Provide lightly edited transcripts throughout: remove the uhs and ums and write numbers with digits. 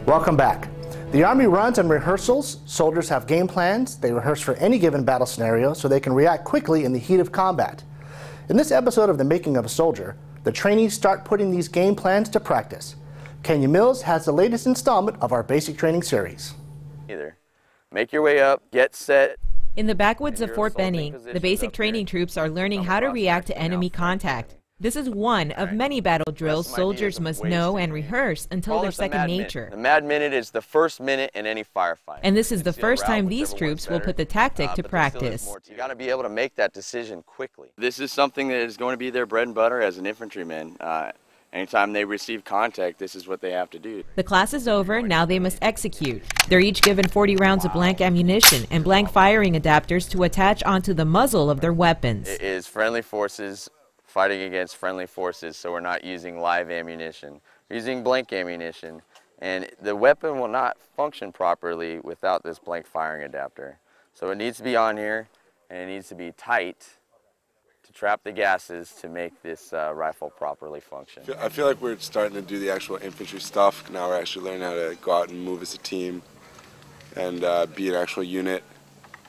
Welcome back. The Army runs and rehearsals. Soldiers have game plans. They rehearse for any given battle scenario so they can react quickly in the heat of combat. In this episode of The Making of a Soldier, the trainees start putting these game plans to practice. Kenia Mills has the latest installment of our basic training series. Make your way up, get set. In the backwoods of Fort Benning, the basic training troops are learning how to react to enemy contact. This is one of many battle drills soldiers must know and rehearse until they're second nature. The mad minute is the first minute in any firefight. And this is the first time these troops will put the tactic to practice. You got to be able to make that decision quickly. This is something that is going to be their bread and butter as an infantryman. Anytime they receive contact, this is what they have to do. The class is over, now they must execute. They're each given 40 rounds of blank ammunition and blank firing adapters to attach onto the muzzle of their weapons. It is friendly forces fighting against friendly forces, so we're not using live ammunition. We're using blank ammunition, and the weapon will not function properly without this blank firing adapter. So it needs to be on here, and it needs to be tight to trap the gases to make this rifle properly function. I feel like we're starting to do the actual infantry stuff. Now we're actually learning how to go out and move as a team and be an actual unit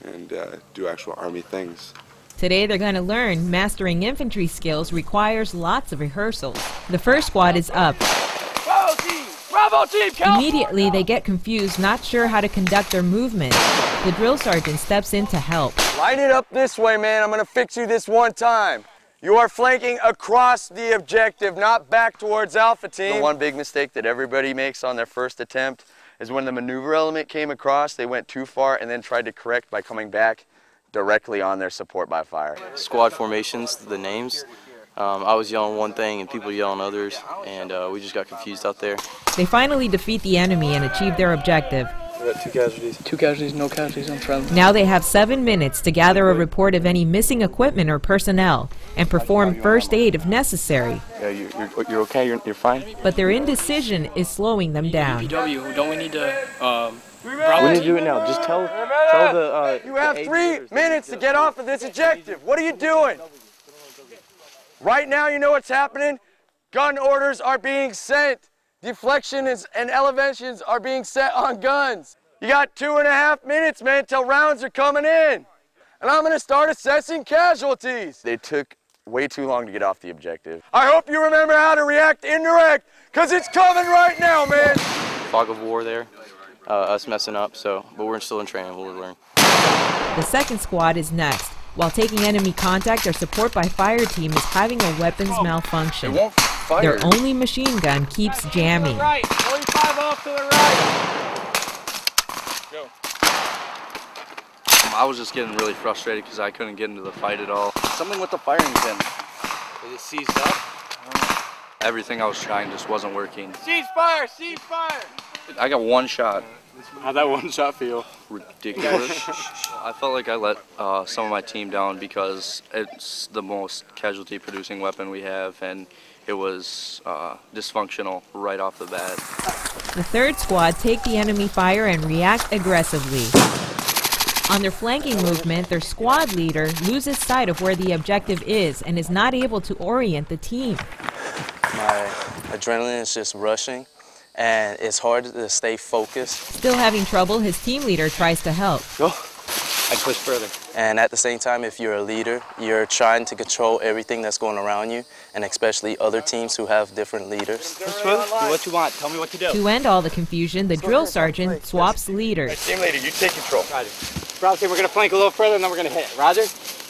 and do actual Army things. Today they're going to learn mastering infantry skills requires lots of rehearsals. The first squad is up. Bravo team! Bravo team! Immediately they get confused, not sure how to conduct their movement. The drill sergeant steps in to help. Line it up this way, man. I'm going to fix you this one time. You are flanking across the objective, not back towards Alpha team. The one big mistake that everybody makes on their first attempt is when the maneuver element came across, they went too far and then tried to correct by coming back directly on their support by fire. Squad formations, the names. I was yelling one thing and people yelling others, and we just got confused out there. They finally defeat the enemy and achieve their objective. We got 2 casualties. 2 casualties, no casualties on friendly. Now they have 7 minutes to gather a report of any missing equipment or personnel and perform first aid if necessary. Yeah, you're okay, you're fine? But their indecision is slowing them down. BPW, don't we need to... we need to do it now. Just tell the... you have 3 minutes to get off of this objective. What are you doing? Right now, you know what's happening? Gun orders are being sent. Deflections and elevations are being set on guns. You got 2.5 minutes, man, till rounds are coming in. And I'm going to start assessing casualties. They took way too long to get off the objective. I hope you remember how to react indirect, because it's coming right now, man. Fog of war there. Us messing up, but we're still in training, we'll learn. The second squad is next. While taking enemy contact, their support by fire team is having a weapons malfunction. Their only machine gun keeps jamming. Right, 45 off to the right. Go. I was just getting really frustrated because I couldn't get into the fight at all. Something with the firing pin. Is it seized up? Everything I was trying just wasn't working. Cease fire! Cease fire! I got 1 shot. How'd that 1 shot feel? Ridiculous. I felt like I let some of my team down because it's the most casualty producing weapon we have, and it was dysfunctional right off the bat. The third squad take the enemy fire and react aggressively. On their flanking movement, their squad leader loses sight of where the objective is and is not able to orient the team. My adrenaline is just rushing, and it's hard to stay focused. Still having trouble, his team leader tries to help. Go. I push further. And at the same time, if you're a leader, you're trying to control everything that's going around you, and especially other teams who have different leaders. Push further. Do what you want. Tell me what to do. To end all the confusion, the drill sergeant swaps leaders. Team leader, you take control. Roger. Bravo team, we're going to flank a little further, and then we're going to hit it. Roger?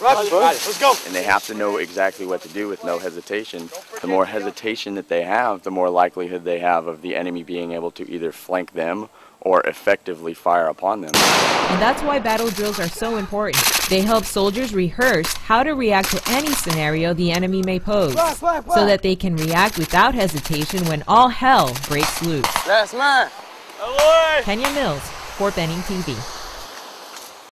Roger. Let's go. And they have to know exactly what to do with no hesitation. The more hesitation that they have, the more likelihood they have of the enemy being able to either flank them or effectively fire upon them. And that's why battle drills are so important. They help soldiers rehearse how to react to any scenario the enemy may pose, so that they can react without hesitation when all hell breaks loose. That's mine. Kenia Mills, Fort Benning TV.